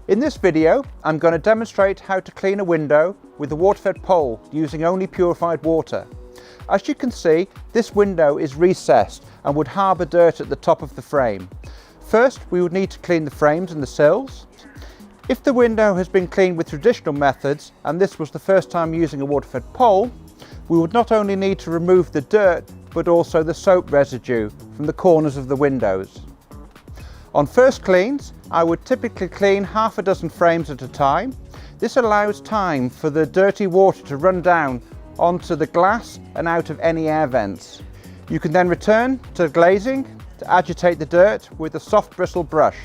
In this video, I'm going to demonstrate how to clean a window with a water-fed pole using only purified water. As you can see, this window is recessed and would harbour dirt at the top of the frame. First, we would need to clean the frames and the sills. If the window has been cleaned with traditional methods, and this was the first time using a water-fed pole, we would not only need to remove the dirt, but also the soap residue from the corners of the windows. On first cleans, I would typically clean half a dozen frames at a time. This allows time for the dirty water to run down onto the glass and out of any air vents. You can then return to glazing to agitate the dirt with a soft bristle brush.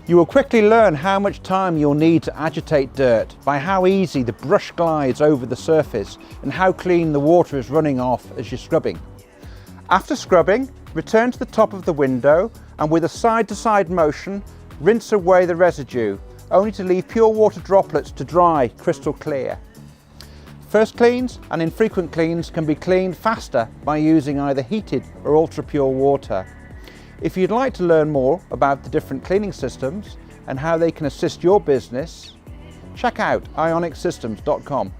You will quickly learn how much time you'll need to agitate dirt by how easy the brush glides over the surface and how clean the water is running off as you're scrubbing. After scrubbing, return to the top of the window and with a side-to-side motion, rinse away the residue, only to leave pure water droplets to dry crystal clear. First cleans and infrequent cleans can be cleaned faster by using either heated or ultra-pure water. If you'd like to learn more about the different cleaning systems and how they can assist your business, check out ionicssystems.com.